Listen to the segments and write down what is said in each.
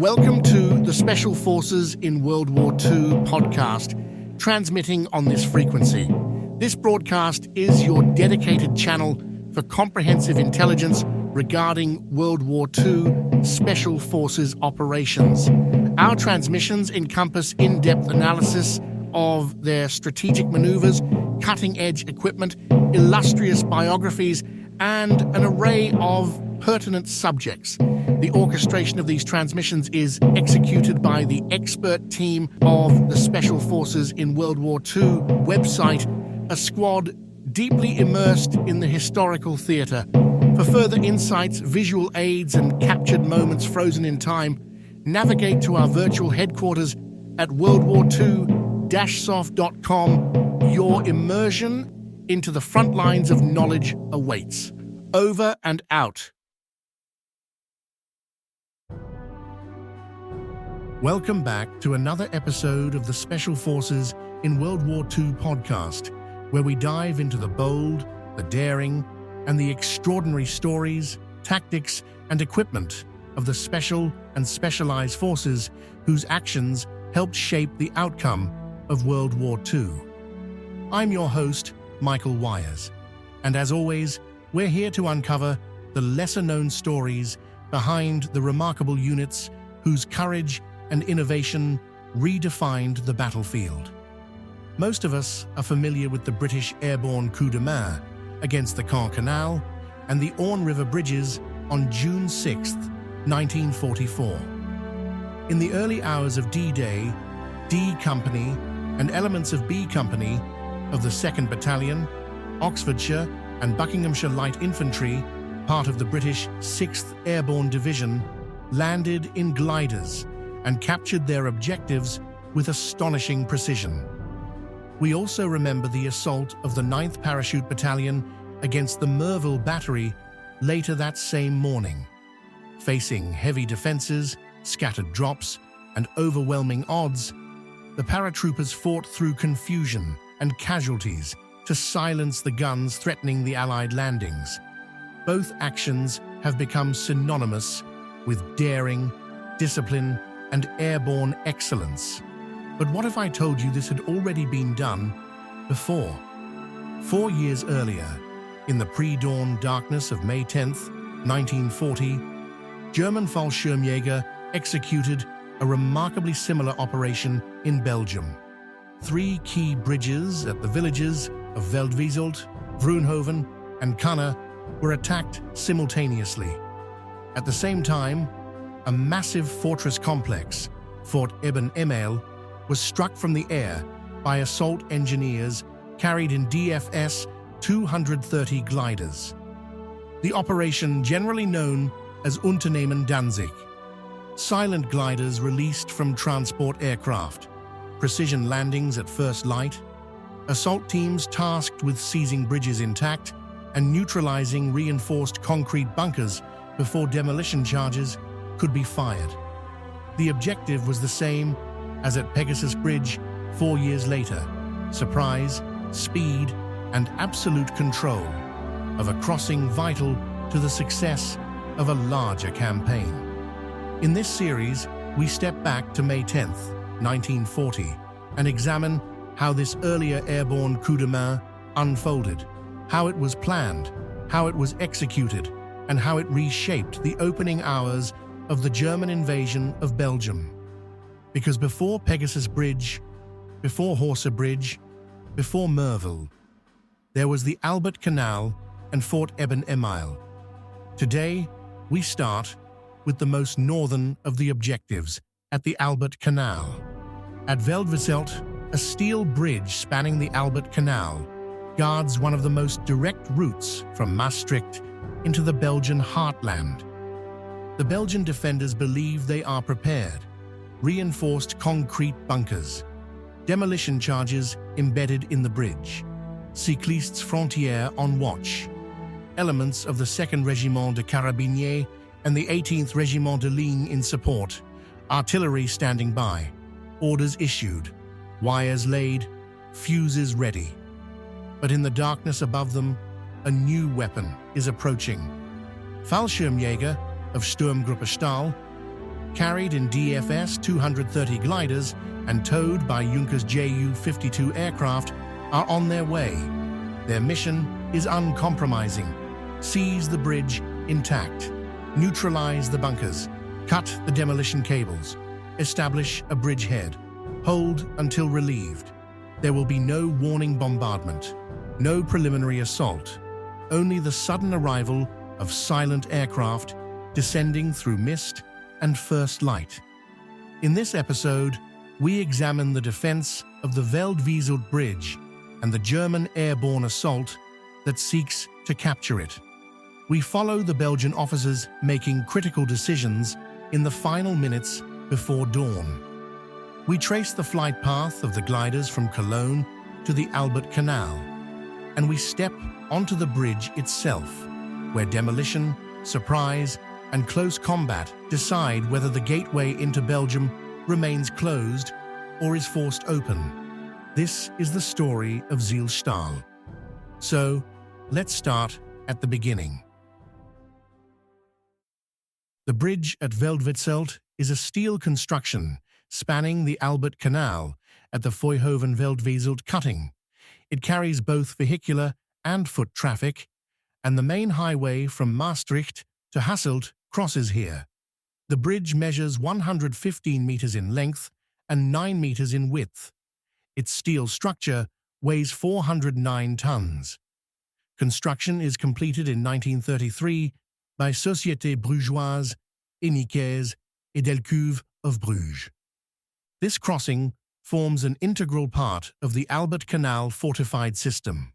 Welcome to the Special Forces in World War II podcast, transmitting on this frequency. This broadcast is your dedicated channel for comprehensive intelligence regarding World War II Special Forces operations. Our transmissions encompass in-depth analysis of their strategic maneuvers, cutting-edge equipment, illustrious biographies, and an array of pertinent subjects. The orchestration of these transmissions is executed by the expert team of the Special Forces in World War II website, a squad deeply immersed in the historical theatre. For further insights, visual aids, and captured moments frozen in time, navigate to our virtual headquarters at worldwar2-soft.com. Your immersion into the front lines of knowledge awaits. Over and out. Welcome back to another episode of the Special Forces in World War II podcast, where we dive into the bold, the daring, and the extraordinary stories, tactics, and equipment of the special and specialized forces whose actions helped shape the outcome of World War II. I'm your host, Michael Wyers, and as always, we're here to uncover the lesser-known stories behind the remarkable units whose courage and innovation redefined the battlefield. Most of us are familiar with the British Airborne coup de main against the Caen Canal and the Orne River bridges on June 6, 1944. In the early hours of D-Day, D Company and elements of B Company of the 2nd Battalion, Oxfordshire and Buckinghamshire Light Infantry, part of the British 6th Airborne Division, landed in gliders and captured their objectives with astonishing precision. We also remember the assault of the 9th Parachute Battalion against the Merville battery later that same morning. Facing heavy defenses, scattered drops, and overwhelming odds, the paratroopers fought through confusion and casualties to silence the guns threatening the Allied landings. Both actions have become synonymous with daring, discipline, and airborne excellence. But what if I told you this had already been done before? 4 years earlier, in the pre-dawn darkness of May 10th, 1940, German Fallschirmjäger executed a remarkably similar operation in Belgium. 3 key bridges at the villages of Veldwezelt, Vroonhoven, and Caen were attacked simultaneously. At the same time, a massive fortress complex, Fort Eben-Emael, was struck from the air by assault engineers carried in DFS 230 gliders. The operation, generally known as Unternehmen Danzig, silent gliders released from transport aircraft, precision landings at first light, assault teams tasked with seizing bridges intact and neutralizing reinforced concrete bunkers before demolition charges could be fired. The objective was the same as at Pegasus Bridge 4 years later: surprise, speed, and absolute control of a crossing vital to the success of a larger campaign. In this series, we step back to May 10th, 1940, and examine how this earlier airborne coup de main unfolded, how it was planned, how it was executed, and how it reshaped the opening hours of the German invasion of Belgium. Because before Pegasus Bridge, before Horsa Bridge, before Merville, there was the Albert Canal and Fort Eben-Emael. Today, we start with the most northern of the objectives at the Albert Canal. At Veldwezelt, a steel bridge spanning the Albert Canal guards one of the most direct routes from Maastricht into the Belgian heartland. The Belgian defenders believe they are prepared. Reinforced concrete bunkers, demolition charges embedded in the bridge, Cyclistes Frontières on watch, elements of the 2nd Régiment de Carabiniers and the 18th Régiment de Ligne in support, artillery standing by, orders issued, wires laid, fuses ready. But in the darkness above them, a new weapon is approaching. Fallschirmjäger of Sturmgruppe Stahl, carried in DFS 230 gliders and towed by Junkers Ju-52 aircraft, are on their way. Their mission is uncompromising. Seize the bridge intact, neutralize the bunkers, cut the demolition cables, establish a bridgehead, hold until relieved. There will be no warning bombardment, no preliminary assault, only the sudden arrival of silent aircraft descending through mist and first light. In this episode, we examine the defense of the Veldwezelt Bridge and the German airborne assault that seeks to capture it. We follow the Belgian officers making critical decisions in the final minutes before dawn. We trace the flight path of the gliders from Cologne to the Albert Canal, and we step onto the bridge itself, where demolition, surprise, and close combat decide whether the gateway into Belgium remains closed or is forced open. This is the story of Zeil Stahl. So, let's start at the beginning. The bridge at Veldwezelt is a steel construction spanning the Albert Canal at the Veldwezelt cutting. It carries both vehicular and foot traffic, and the main highway from Maastricht to Hasselt crosses here. The bridge measures 115 meters in length and 9 meters in width. Its steel structure weighs 409 tons. Construction is completed in 1933 by Société Brugeoise, Enicaise et Delcuve of Bruges. This crossing forms an integral part of the Albert Canal fortified system.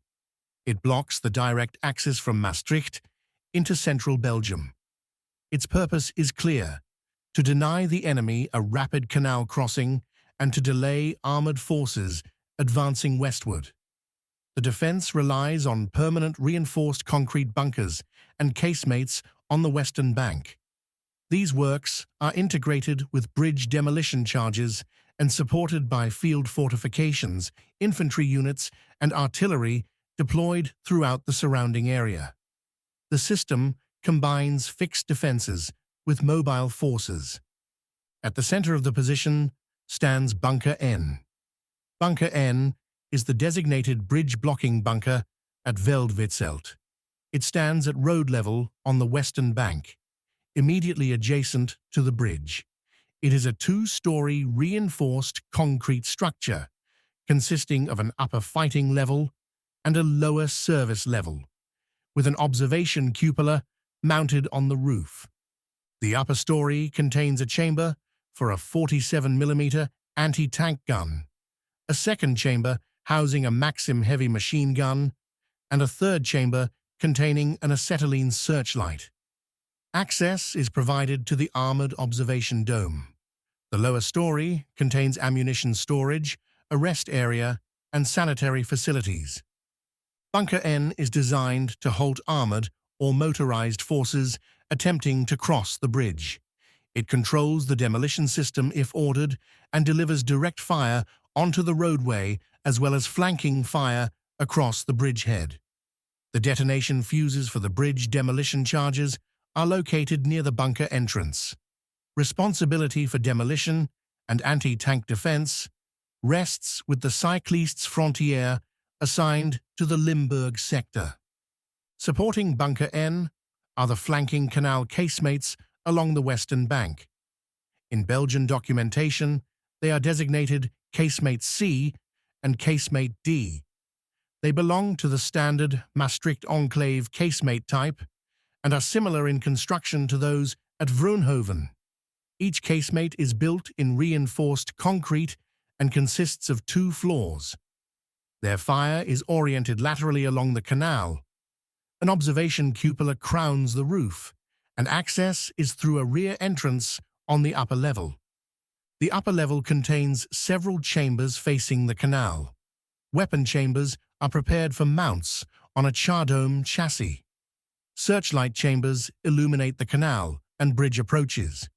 It blocks the direct access from Maastricht into central Belgium. Its purpose is clear: to deny the enemy a rapid canal crossing and to delay armored forces advancing westward. The defense relies on permanent reinforced concrete bunkers and casemates on the western bank. These works are integrated with bridge demolition charges and supported by field fortifications, infantry units, and artillery deployed throughout the surrounding area. The system combines fixed defenses with mobile forces. At the center of the position stands Bunker N. Bunker N is the designated bridge-blocking bunker at Veldwezelt. It stands at road level on the western bank, immediately adjacent to the bridge. It is a two-story reinforced concrete structure consisting of an upper fighting level and a lower service level, with an observation cupola mounted on the roof. The upper story contains a chamber for a 47mm anti-tank gun, a second chamber housing a Maxim heavy machine gun, and a third chamber containing an acetylene searchlight. Access is provided to the armored observation dome. The lower story contains ammunition storage, a rest area, and sanitary facilities. Bunker N is designed to halt armored or motorized forces attempting to cross the bridge. It controls the demolition system if ordered and delivers direct fire onto the roadway as well as flanking fire across the bridgehead. The detonation fuses for the bridge demolition charges are located near the bunker entrance. Responsibility for demolition and anti-tank defense rests with the Cyclistes Frontières assigned to the Limburg sector. Supporting Bunker N are the flanking canal casemates along the western bank. In Belgian documentation, they are designated Casemate C and Casemate D. They belong to the standard Maastricht Enclave casemate type and are similar in construction to those at Vroonhoven. Each casemate is built in reinforced concrete and consists of 2 floors. Their fire is oriented laterally along the canal. An observation cupola crowns the roof, and access is through a rear entrance on the upper level. The upper level contains several chambers facing the canal. Weapon chambers are prepared for mounts on a chardome chassis. Searchlight chambers illuminate the canal and bridge approaches.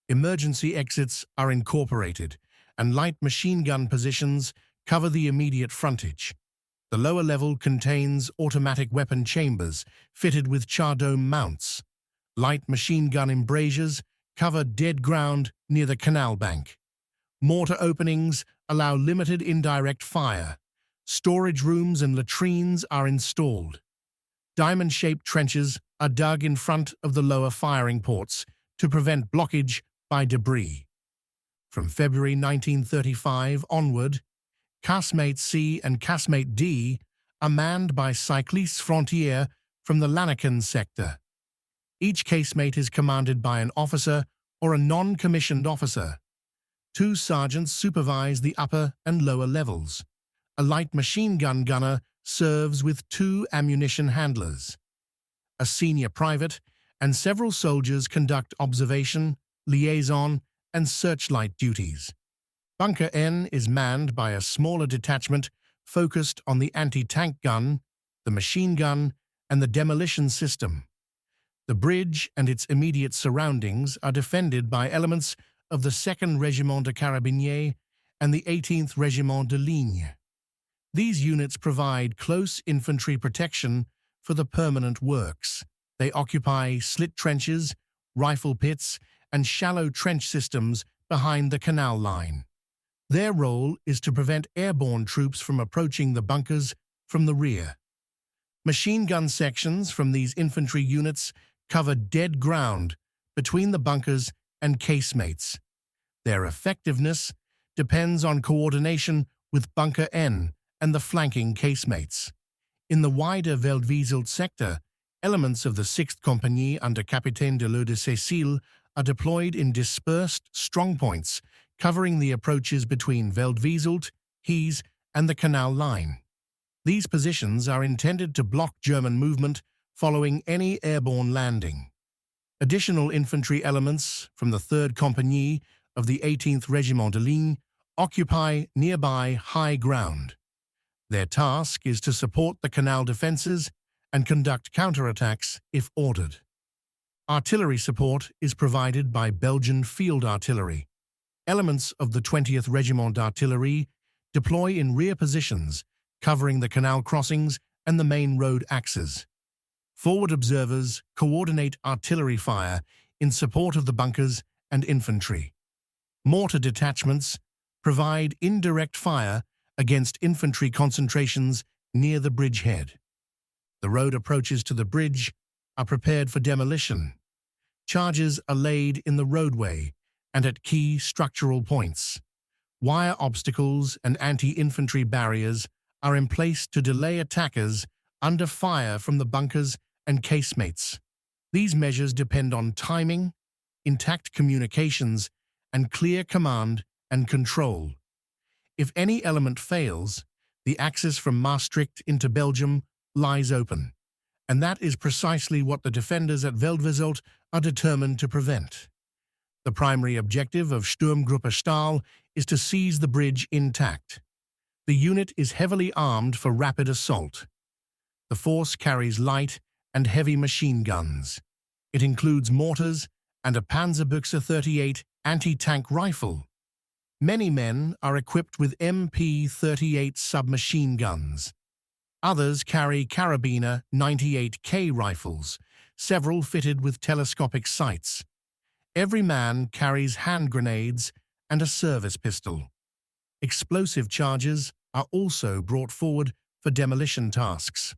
Emergency exits are incorporated, and light machine gun positions cover the immediate frontage. The lower level contains automatic weapon chambers fitted with chardome mounts. Light machine gun embrasures cover dead ground near the canal bank. Mortar openings allow limited indirect fire. Storage rooms and latrines are installed. Diamond-shaped trenches are dug in front of the lower firing ports to prevent blockage by debris. From February 1935 onward, Casemate C and Casemate D are manned by Cyclistes Frontières from the Lanaken sector. Each casemate is commanded by an officer or a non-commissioned officer. 2 sergeants supervise the upper and lower levels. A light machine gun gunner serves with 2 ammunition handlers. A senior private and several soldiers conduct observation, liaison, and searchlight duties. Bunker N is manned by a smaller detachment focused on the anti-tank gun, the machine gun, and the demolition system. The bridge and its immediate surroundings are defended by elements of the 2nd Régiment de Carabiniers and the 18th Régiment de Ligne. These units provide close infantry protection for the permanent works. They occupy slit trenches, rifle pits, and shallow trench systems behind the canal line. Their role is to prevent airborne troops from approaching the bunkers from the rear. Machine gun sections from these infantry units cover dead ground between the bunkers and casemates. Their effectiveness depends on coordination with Bunker N and the flanking casemates. In the wider Veldwezelt sector, elements of the 6th Compagnie under Capitaine de Cécile are deployed in dispersed strongpoints covering the approaches between Veldwezelt, Hees, and the canal line. These positions are intended to block German movement following any airborne landing. Additional infantry elements from the 3rd Compagnie of the 18th Régiment de Ligne occupy nearby high ground. Their task is to support the canal defences and conduct counterattacks if ordered. Artillery support is provided by Belgian field artillery. Elements of the 20th Régiment d'Artillerie deploy in rear positions, covering the canal crossings and the main road axes. Forward observers coordinate artillery fire in support of the bunkers and infantry. Mortar detachments provide indirect fire against infantry concentrations near the bridgehead. The road approaches to the bridge are prepared for demolition. Charges are laid in the roadway and at key structural points. Wire obstacles and anti-infantry barriers are in place to delay attackers under fire from the bunkers and casemates. These measures depend on timing, intact communications, and clear command and control. If any element fails, the access from Maastricht into Belgium lies open, and that is precisely what the defenders at Veldwezelt are determined to prevent. The primary objective of Sturmgruppe Stahl is to seize the bridge intact. The unit is heavily armed for rapid assault. The force carries light and heavy machine guns. It includes mortars and a Panzerbüchse 38 anti-tank rifle. Many men are equipped with MP-38 submachine guns. Others carry Carabiner 98K rifles, several fitted with telescopic sights. Every man carries hand grenades and a service pistol. Explosive charges are also brought forward for demolition tasks.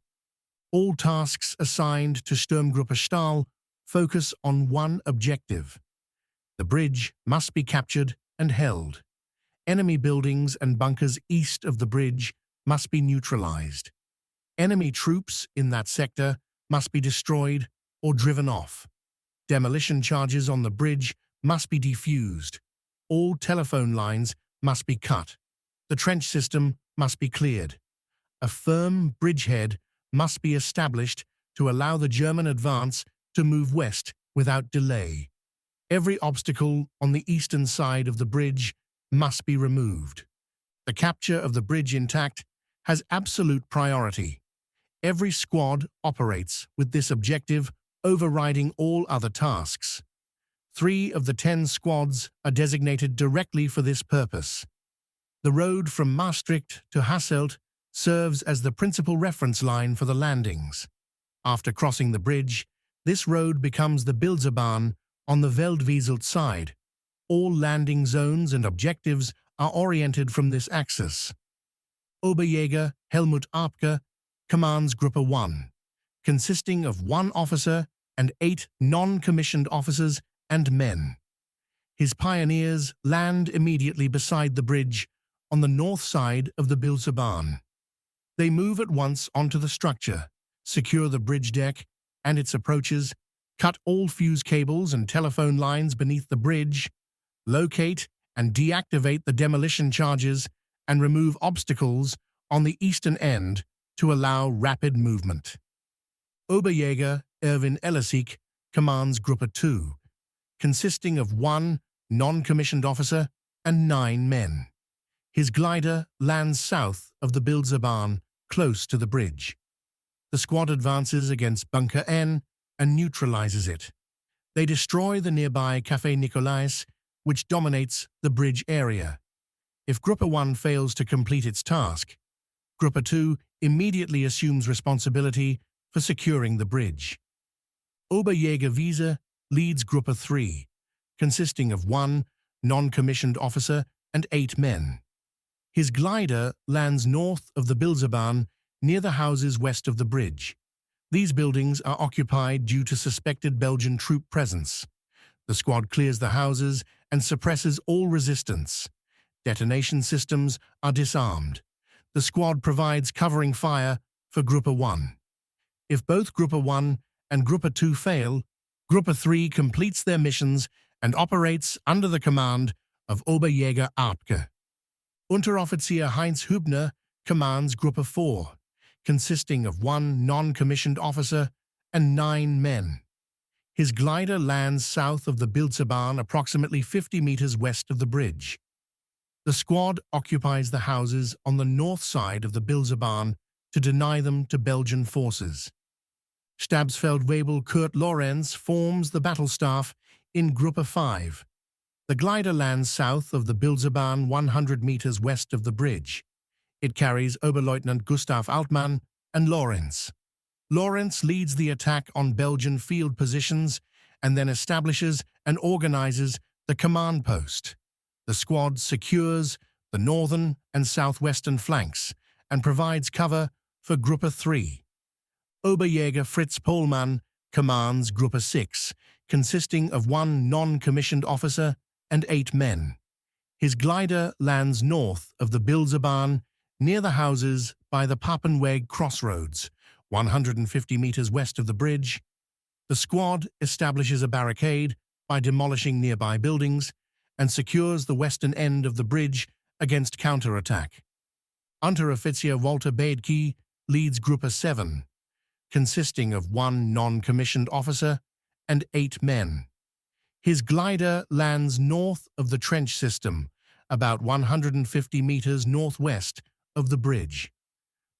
All tasks assigned to Sturmgruppe Stahl focus on one objective. The bridge must be captured and held. Enemy buildings and bunkers east of the bridge must be neutralized. Enemy troops in that sector must be destroyed or driven off. Demolition charges on the bridge must be defused. All telephone lines must be cut. The trench system must be cleared. A firm bridgehead must be established to allow the German advance to move west without delay. Every obstacle on the eastern side of the bridge must be removed. The capture of the bridge intact has absolute priority. Every squad operates with this objective, overriding all other tasks. 3 of the 10 squads are designated directly for this purpose. The road from Maastricht to Hasselt serves as the principal reference line for the landings. After crossing the bridge, this road becomes the Bildzebahn, On the Veldwezelt side, all landing zones and objectives are oriented from this axis. Oberjäger Helmut Arpke commands Gruppe 1, consisting of 1 officer and 8 non-commissioned officers and men. His pioneers land immediately beside the bridge on the north side of the Bilzebahn. They move at once onto the structure, secure the bridge deck and its approaches, cut all fuse cables and telephone lines beneath the bridge, locate and deactivate the demolition charges, and remove obstacles on the eastern end to allow rapid movement. Oberjäger Erwin Ellisik commands Gruppe 2, consisting of 1 non-commissioned officer and 9 men. His glider lands south of the Bilzebahn, close to the bridge. The squad advances against Bunker N and neutralizes it. They destroy the nearby Café Nicolais, which dominates the bridge area. If Gruppe 1 fails to complete its task, Gruppe 2 immediately assumes responsibility for securing the bridge. Oberjäger Wiese leads Gruppe 3, consisting of 1 non-commissioned officer and 8 men. His glider lands north of the Bilzebahn, near the houses west of the bridge. These buildings are occupied due to suspected Belgian troop presence. The squad clears the houses and suppresses all resistance. Detonation systems are disarmed. The squad provides covering fire for Gruppe 1. If both Gruppe 1 and Gruppe 2 fail, Gruppe 3 completes their missions and operates under the command of Oberjäger Arpke. Unteroffizier Heinz Hübner commands Gruppe 4, consisting of 1 non-commissioned officer and 9 men. His glider lands south of the Bilzebahn, approximately 50 meters west of the bridge. The squad occupies the houses on the north side of the Bilzebahn to deny them to Belgian forces. Stabsfeldwebel Kurt Lorenz forms the battle staff in Gruppe 5. The glider lands south of the Bilzebahn, 100 meters west of the bridge. It carries Oberleutnant Gustav Altmann and Lorenz. Lorenz leads the attack on Belgian field positions and then establishes and organizes the command post. The squad secures the northern and southwestern flanks and provides cover for Gruppe 3. Oberjäger Fritz Pohlmann commands Gruppe 6, consisting of 1 non-commissioned officer and 8 men. His glider lands north of the Bilzebahn, near the houses by the Papenweg crossroads, 150 meters west of the bridge. The squad establishes a barricade by demolishing nearby buildings and secures the western end of the bridge against counterattack. Unteroffizier Walter Bethke leads Gruppe 7, consisting of 1 non-commissioned officer and 8 men. His glider lands north of the trench system, about 150 meters northwest of the bridge.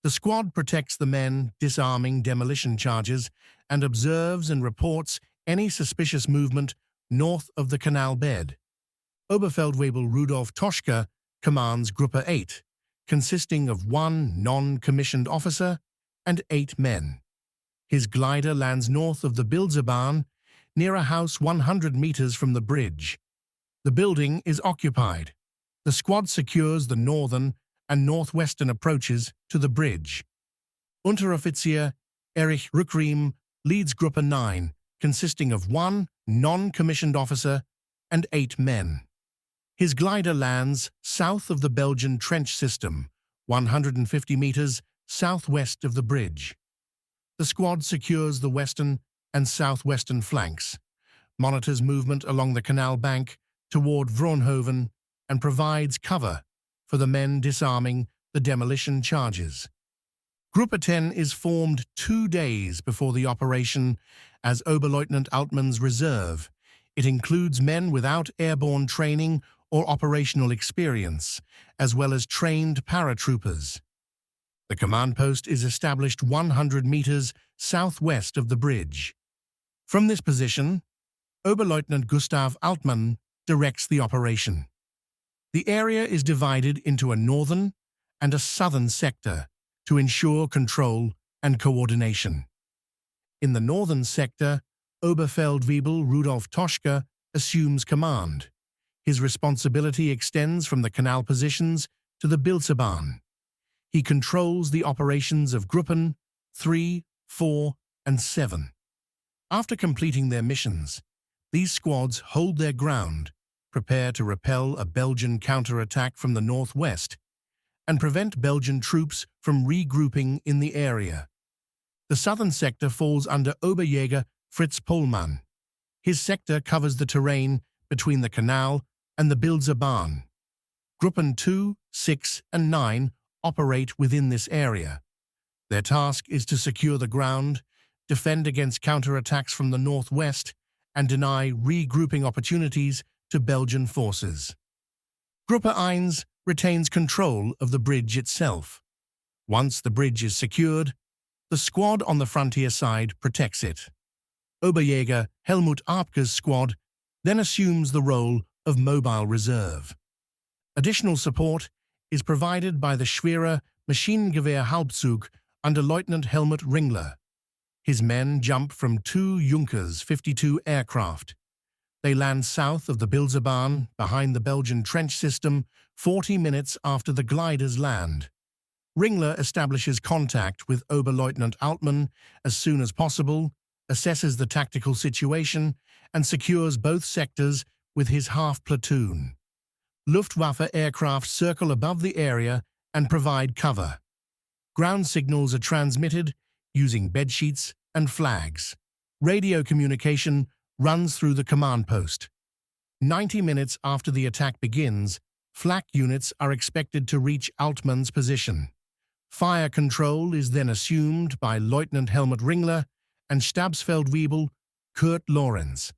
The squad protects the men, disarming demolition charges, and observes and reports any suspicious movement north of the canal bed. Oberfeldwebel Rudolf Toschka commands Gruppe 8, consisting of 1 non-commissioned officer and 8 men. His glider lands north of the Bilzebahn, near a house 100 meters from the bridge. The building is occupied. The squad secures the northern and northwestern approaches to the bridge. Unteroffizier Erich Rückriem leads Gruppe 9, consisting of 1 non-commissioned officer and 8 men. His glider lands south of the Belgian trench system, 150 meters southwest of the bridge. The squad secures the western and southwestern flanks, monitors movement along the canal bank toward Vroonhoven, and provides cover for the men disarming the demolition charges. Gruppe 10 is formed 2 days before the operation as Oberleutnant Altmann's reserve. It includes men without airborne training or operational experience, as well as trained paratroopers. The command post is established 100 meters southwest of the bridge. From this position, Oberleutnant Gustav Altmann directs the operation. The area is divided into a northern and a southern sector to ensure control and coordination. In the northern sector, Oberfeldwebel Rudolf Toschke assumes command. His responsibility extends from the canal positions to the Bilserbahn. He controls the operations of Gruppen 3, 4, and 7. After completing their missions, these squads hold their ground, prepare to repel a Belgian counterattack from the northwest, and prevent Belgian troops from regrouping in the area. The southern sector falls under Oberjäger Fritz Pohlmann. His sector covers the terrain between the canal and the Bilserbahn. Gruppen 2, 6, and 9 operate within this area. Their task is to secure the ground, defend against counterattacks from the northwest, and deny regrouping opportunities to Belgian forces. Gruppe 1 retains control of the bridge itself. Once the bridge is secured, the squad on the frontier side protects it. Oberjäger Helmut Arpke's squad then assumes the role of mobile reserve. Additional support is provided by the Schwerer Maschinengewehr Halbzug under Lieutenant Helmut Ringler. His men jump from two Junkers 52 aircraft. They land south of the Bilserbahn, behind the Belgian trench system, 40 minutes after the gliders land. Ringler establishes contact with Oberleutnant Altmann as soon as possible, assesses the tactical situation, and secures both sectors with his half-platoon. Luftwaffe aircraft circle above the area and provide cover. Ground signals are transmitted using bedsheets and flags. Radio communication runs through the command post. 90 minutes after the attack begins, flak units are expected to reach Altmann's position. Fire control is then assumed by Lieutenant Helmut Ringler and Stabsfeldwebel Kurt Lorenz.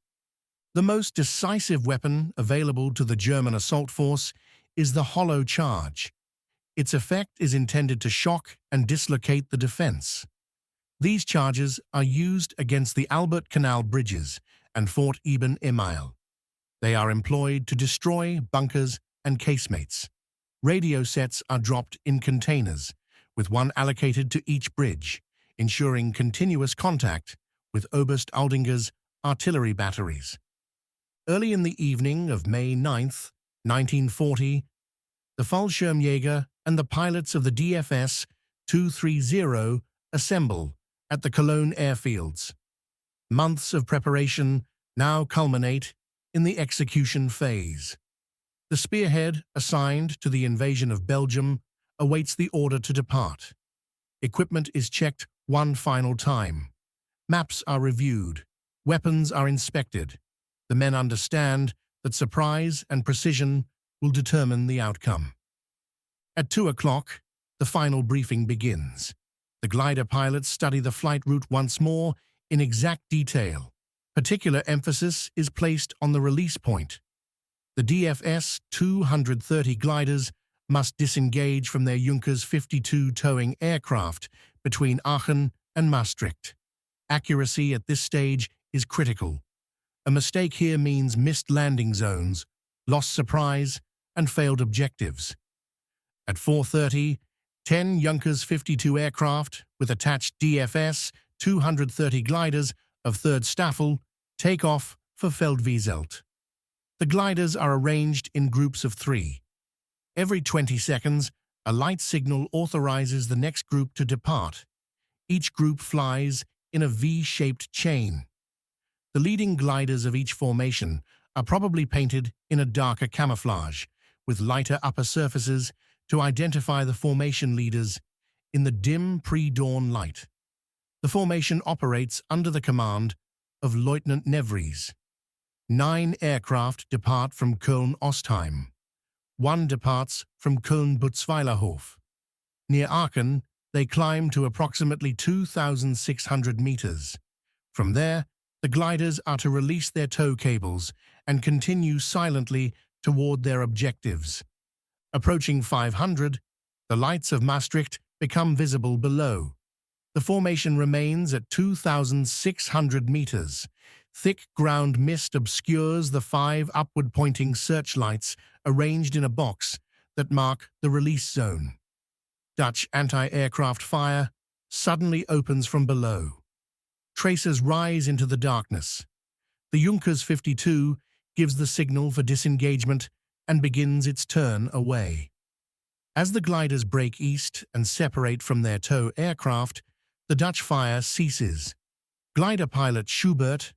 The most decisive weapon available to the German assault force is the hollow charge. Its effect is intended to shock and dislocate the defense. These charges are used against the Albert Canal bridges and Fort Eben Emael. They are employed to destroy bunkers and casemates. Radio sets are dropped in containers, with one allocated to each bridge, ensuring continuous contact with Oberst Aldinger's artillery batteries. Early in the evening of May 9, 1940, the Fallschirmjäger and the pilots of the DFS 230 assemble at the Cologne airfields. Months of preparation now culminate in the execution phase. The spearhead assigned to the invasion of Belgium awaits the order to depart. Equipment is checked one final time. Maps are reviewed. Weapons are inspected. The men understand that surprise and precision will determine the outcome. At 2 o'clock, the final briefing begins. The glider pilots study the flight route once more in exact detail. Particular emphasis is placed on the release point. The DFS 230 gliders must disengage from their Junkers 52 towing aircraft between Aachen and Maastricht. Accuracy at this stage is critical. A mistake here means missed landing zones, lost surprise, and failed objectives. At 4:30, 10 Junkers 52 aircraft with attached DFS 230 gliders of 3rd Staffel take off for Veldwezelt. The gliders are arranged in groups of 3. Every 20 seconds, a light signal authorizes the next group to depart. Each group flies in a V-shaped chain. The leading gliders of each formation are probably painted in a darker camouflage, with lighter upper surfaces to identify the formation leaders in the dim pre-dawn light. The formation operates under the command of Lieutenant Nevries. 9 aircraft depart from Köln-Ostheim. 1 departs from Köln-Butzweilerhof. Near Aachen, they climb to approximately 2,600 meters. From there, the gliders are to release their tow cables and continue silently toward their objectives. Approaching 500, the lights of Maastricht become visible below. The formation remains at 2,600 meters. Thick ground mist obscures the 5 upward-pointing searchlights arranged in a box that mark the release zone. Dutch anti-aircraft fire suddenly opens from below. tracers rise into the darkness. The Junkers 52 gives the signal for disengagement and begins its turn away. As the gliders break east and separate from their tow aircraft, the Dutch fire ceases. Glider pilot Schubert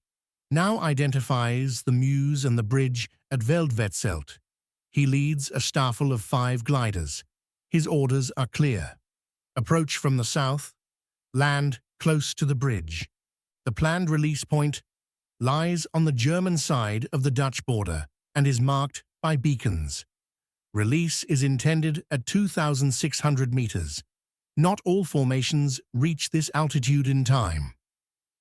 now identifies the Meuse and the bridge at Veldwezelt. He leads a staffel of 5 gliders. His orders are clear. Approach from the south, land close to the bridge. The planned release point lies on the German side of the Dutch border and is marked by beacons. Release is intended at 2,600 meters. Not all formations reach this altitude in time.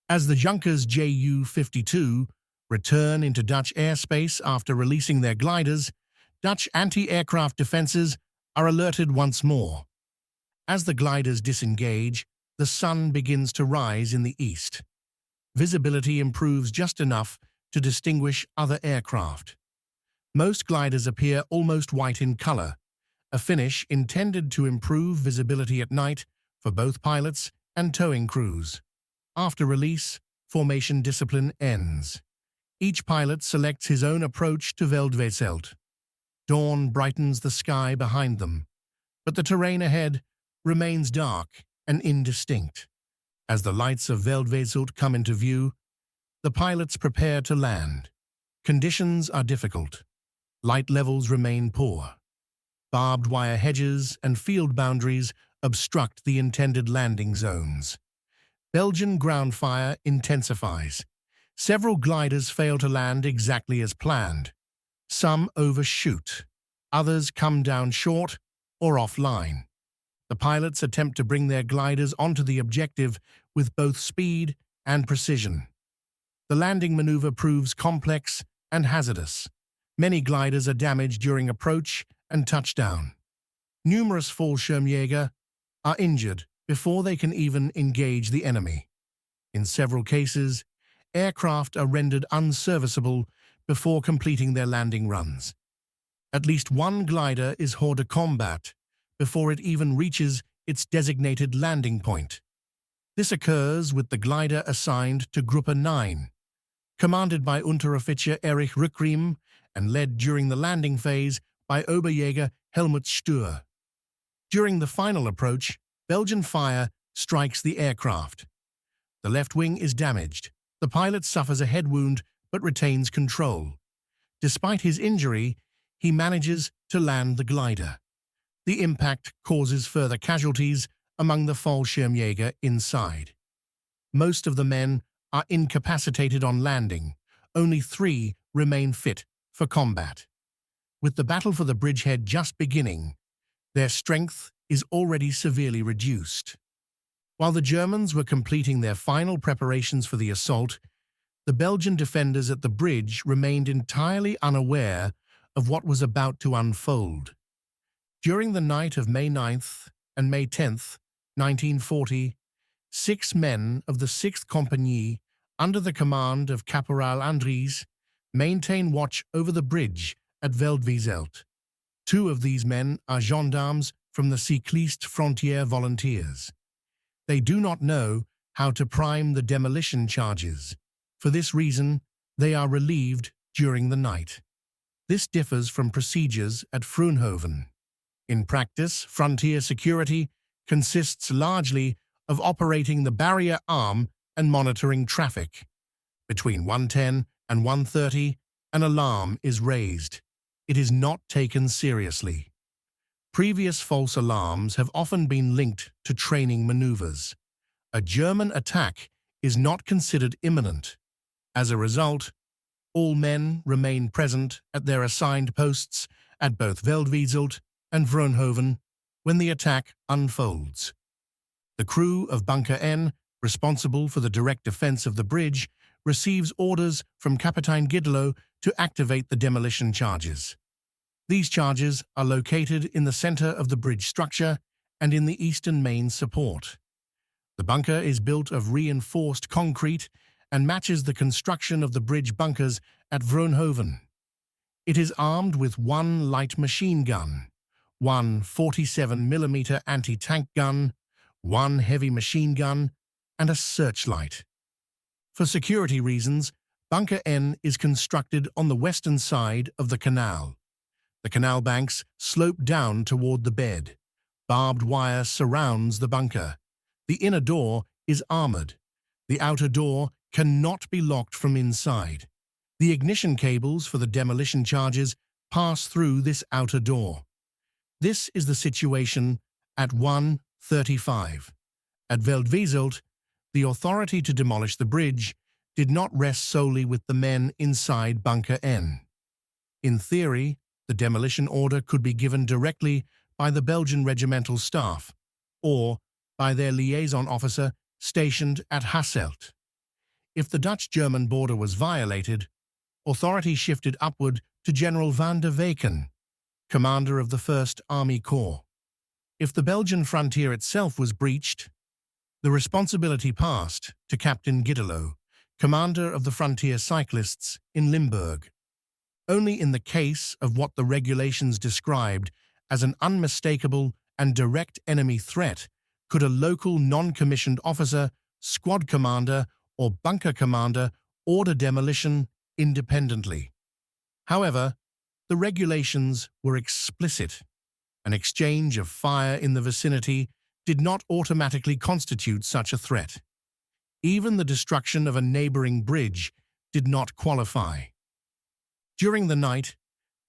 As the Junkers Ju-52 return into Dutch airspace after releasing their gliders, Dutch anti-aircraft defenses are alerted once more. As the gliders disengage, the sun begins to rise in the east. Visibility improves just enough to distinguish other aircraft. Most gliders appear almost white in color, a finish intended to improve visibility at night for both pilots and towing crews. After release, formation discipline ends. Each pilot selects his own approach to Veldwezelt. Dawn brightens the sky behind them, but the terrain ahead remains dark and indistinct. As the lights of Veldwezelt come into view, the pilots prepare to land. Conditions are difficult. Light levels remain poor. Barbed wire hedges and field boundaries obstruct the intended landing zones. Belgian ground fire intensifies. Several gliders fail to land exactly as planned. Some overshoot. Others come down short or offline. The pilots attempt to bring their gliders onto the objective with both speed and precision. The landing maneuver proves complex and hazardous. Many gliders are damaged during approach and touchdown. Numerous Fallschirmjäger are injured before they can even engage the enemy. In several cases, aircraft are rendered unserviceable before completing their landing runs. At least one glider is hors de combat before it even reaches its designated landing point. This occurs with the glider assigned to Gruppe 9, commanded by Unteroffizier Erich Rückriem and led during the landing phase by Oberjäger Helmut Stur. During the final approach, Belgian fire strikes the aircraft. The left wing is damaged. The pilot suffers a head wound but retains control. Despite his injury, he manages to land the glider. The impact causes further casualties among the Fallschirmjäger inside. Most of the men are incapacitated on landing. Only 3 remain fit for combat. With the battle for the bridgehead just beginning, their strength is already severely reduced. While the Germans were completing their final preparations for the assault, the Belgian defenders at the bridge remained entirely unaware of what was about to unfold. During the night of May 9th and May 10th, 1940, 6 men of the 6th Compagnie, under the command of Caporal Andries, maintain watch over the bridge at Veldwezelt. 2 of these men are gendarmes from the Cyclistes Frontières volunteers. They do not know how to prime the demolition charges. For this reason, they are relieved during the night. This differs from procedures at Fraunhofen. In practice, frontier security consists largely of operating the barrier arm and monitoring traffic. Between 1:10 and 1:30, an alarm is raised. It is not taken seriously. Previous false alarms have often been linked to training maneuvers. A German attack is not considered imminent. As a result, all men remain present at their assigned posts at both Veldwezelt and Fraunhofen when the attack unfolds. The crew of Bunker N, responsible for the direct defense of the bridge, receives orders from Kapitein Gidlow to activate the demolition charges. These charges are located in the center of the bridge structure and in the eastern main support. The bunker is built of reinforced concrete and matches the construction of the bridge bunkers at Fraunhofen. It is armed with 1 light machine gun, 1 47mm anti-tank gun, 1 heavy machine gun, and a searchlight. For security reasons, Bunker N is constructed on the western side of the canal. The canal banks slope down toward the bed. Barbed wire surrounds the bunker. The inner door is armored. The outer door cannot be locked from inside. The ignition cables for the demolition charges pass through this outer door. This is the situation at 1:35. At Veldwezelt, the authority to demolish the bridge did not rest solely with the men inside Bunker N. In theory, the demolition order could be given directly by the Belgian regimental staff or by their liaison officer stationed at Hasselt. If the Dutch-German border was violated, authority shifted upward to General van der Weyken, commander of the 1st Army Corps. If the Belgian frontier itself was breached, the responsibility passed to Captain Gidelow, commander of the frontier cyclists in Limburg. Only in the case of what the regulations described as an unmistakable and direct enemy threat could a local non-commissioned officer, squad commander, or bunker commander order demolition independently. However, the regulations were explicit. An exchange of fire in the vicinity did not automatically constitute such a threat. Even the destruction of a neighboring bridge did not qualify. During the night,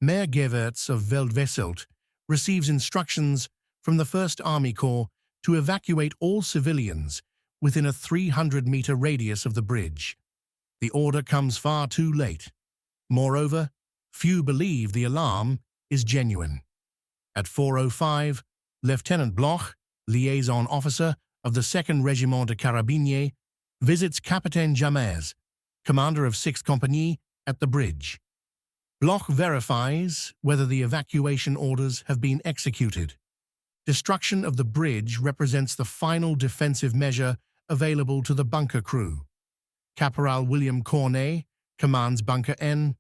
Mayor Gewertz of Veldwezelt receives instructions from the 1st Army Corps to evacuate all civilians within a 300-meter radius of the bridge. The order comes far too late. Moreover, few believe the alarm is genuine. At 4:05, Lieutenant Bloch, liaison officer of the 2nd Régiment de Carabiniers, visits Capitaine Jamez, commander of 6th Compagnie, at the bridge. Bloch verifies whether the evacuation orders have been executed. Destruction of the bridge represents the final defensive measure available to the bunker crew. Caporal William Orne commands Bunker N.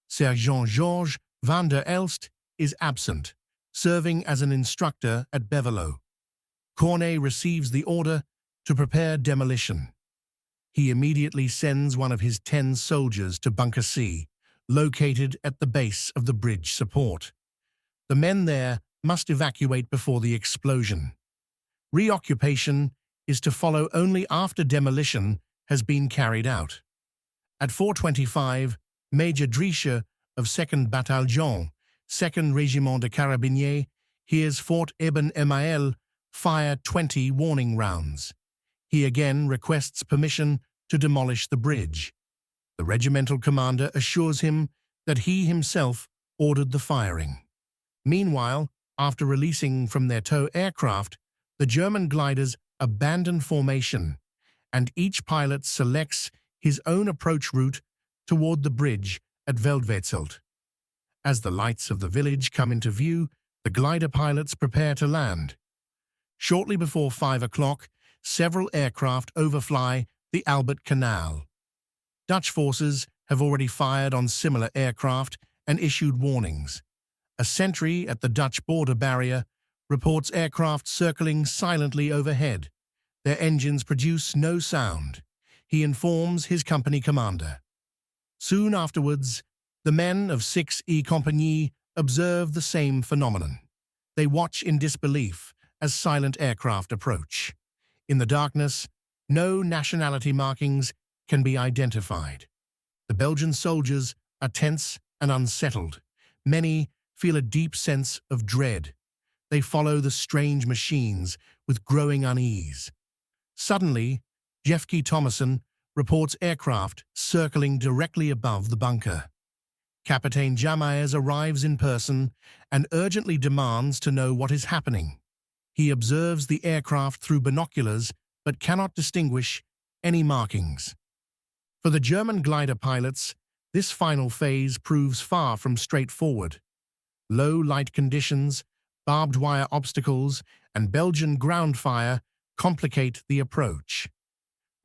Sergeant Georges van der Elst is absent, serving as an instructor at Beverlo. Orne receives the order to prepare demolition. He immediately sends one of his 10 soldiers to Bunker C, located at the base of the bridge support. The men there must evacuate before the explosion. Reoccupation is to follow only after demolition has been carried out. At 4:25, Major Drischer of 2nd Battalion, 2nd Régiment de Carabiniers, hears Fort Eben Emael fire 20 warning rounds. He again requests permission to demolish the bridge. The regimental commander assures him that he himself ordered the firing. Meanwhile, after releasing from their tow aircraft, the German gliders abandon formation, and each pilot selects his own approach route toward the bridge at Veldwezelt. As the lights of the village come into view, the glider pilots prepare to land. Shortly before 5 o'clock, several aircraft overfly the Albert Canal. Dutch forces have already fired on similar aircraft and issued warnings. A sentry at the Dutch border barrier reports aircraft circling silently overhead. Their engines produce no sound. He informs his company commander. Soon afterwards, the men of 6E Compagnie observe the same phenomenon. They watch in disbelief as silent aircraft approach. In the darkness, no nationality markings can be identified. The Belgian soldiers are tense and unsettled. Many feel a deep sense of dread. They follow the strange machines with growing unease. Suddenly, Jeffkey Thomason reports aircraft circling directly above the bunker. Capitaine Jamaez arrives in person and urgently demands to know what is happening. He observes the aircraft through binoculars but cannot distinguish any markings. For the German glider pilots, this final phase proves far from straightforward. Low light conditions, barbed wire obstacles, and Belgian ground fire complicate the approach.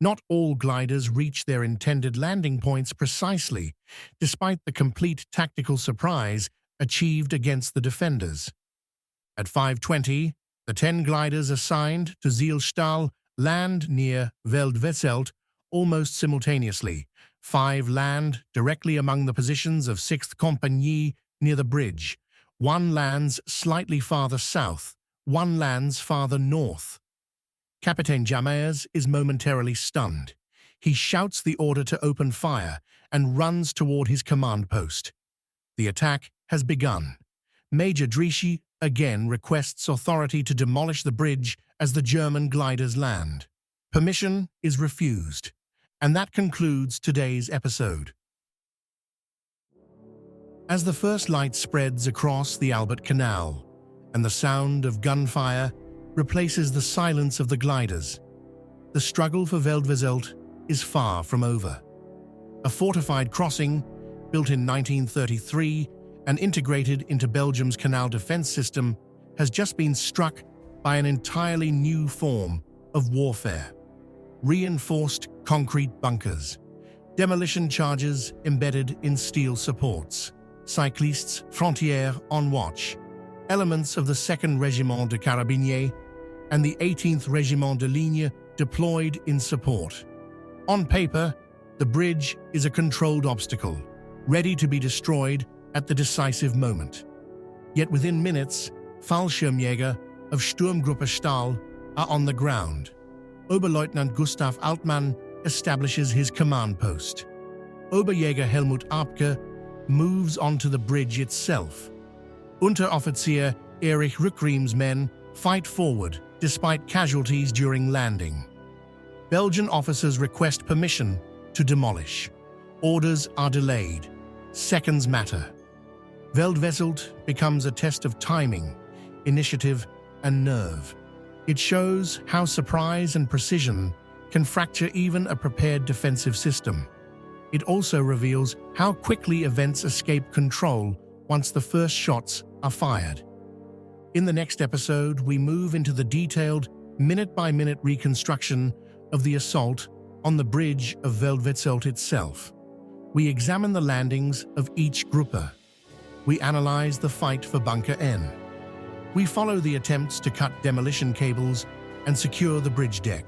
Not all gliders reach their intended landing points precisely, despite the complete tactical surprise achieved against the defenders. At 5:20, the 10 gliders assigned to Zielstahl land near Veldwezelt almost simultaneously. 5 land directly among the positions of 6th Compagnie near the bridge. 1 lands slightly farther south. 1 lands farther north. Capitaine Jamairs is momentarily stunned. He shouts the order to open fire and runs toward his command post. The attack has begun. Major Drishy again requests authority to demolish the bridge as the German gliders land. Permission is refused. And that concludes today's episode. As the first light spreads across the Albert Canal, and the sound of gunfire replaces the silence of the gliders, the struggle for Veldwezelt is far from over. A fortified crossing, built in 1933 and integrated into Belgium's canal defense system, has just been struck by an entirely new form of warfare. Reinforced concrete bunkers, demolition charges embedded in steel supports, Cyclistes Frontières on watch, elements of the 2nd Régiment de Carabiniers and the 18th Régiment de Ligne deployed in support. On paper, the bridge is a controlled obstacle, ready to be destroyed at the decisive moment. Yet within minutes, Fallschirmjäger of Sturmgruppe Stahl are on the ground. Oberleutnant Gustav Altmann establishes his command post. Oberjäger Helmut Abke moves onto the bridge itself. Unteroffizier Erich Rückriem's men fight forward despite casualties during landing. Belgian officers request permission to demolish. Orders are delayed. Seconds matter. Veldwezelt becomes a test of timing, initiative, and nerve. It shows how surprise and precision can fracture even a prepared defensive system. It also reveals how quickly events escape control once the first shots are fired. In the next episode, we move into the detailed, minute-by-minute reconstruction of the assault on the bridge of Veldwezelt itself. We examine the landings of each Gruppe. We analyze the fight for Bunker N. We follow the attempts to cut demolition cables and secure the bridge deck.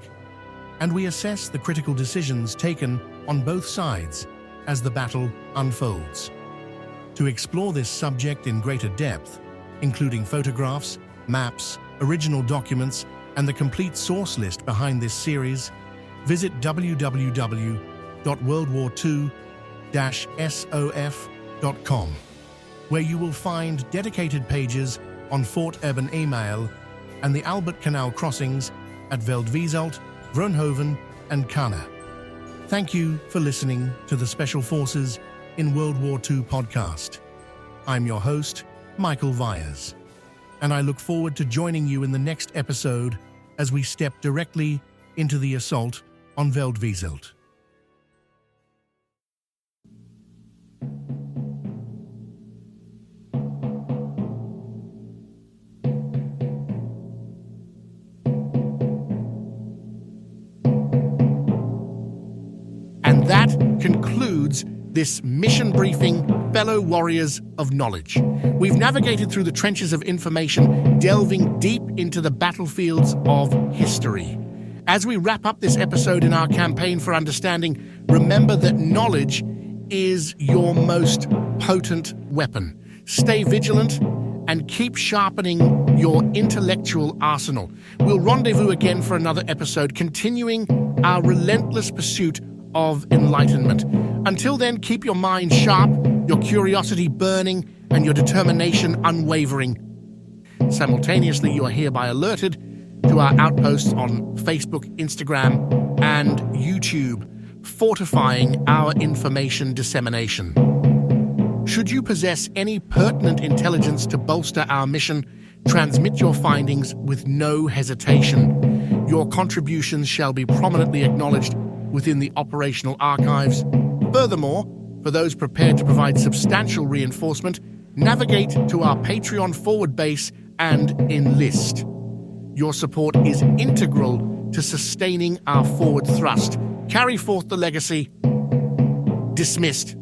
And we assess the critical decisions taken on both sides as the battle unfolds. To explore this subject in greater depth, including photographs, maps, original documents, and the complete source list behind this series, visit www.worldwar2-sof.com, where you will find dedicated pages on Fort Urban Email and the Albert Canal crossings at Veldwezelt, Vroonhoven, and Caen. Thank you for listening to the Special Forces in World War II podcast. I'm your host, Michael Vyers, and I look forward to joining you in the next episode as we step directly into the assault on Veldwezelt. And that concludes this mission briefing, fellow warriors of knowledge. We've navigated through the trenches of information, delving deep into the battlefields of history. As we wrap up this episode in our campaign for understanding, remember that knowledge is your most potent weapon. Stay vigilant and keep sharpening your intellectual arsenal. We'll rendezvous again for another episode, continuing our relentless pursuit of enlightenment. Until then, keep your mind sharp, your curiosity burning, and your determination unwavering. Simultaneously, you are hereby alerted to our outposts on Facebook, Instagram, and YouTube, fortifying our information dissemination. Should you possess any pertinent intelligence to bolster our mission, transmit your findings with no hesitation. Your contributions shall be prominently acknowledged within the operational archives. Furthermore, for those prepared to provide substantial reinforcement, navigate to our Patreon forward base and enlist. Your support is integral to sustaining our forward thrust. Carry forth the legacy. Dismissed.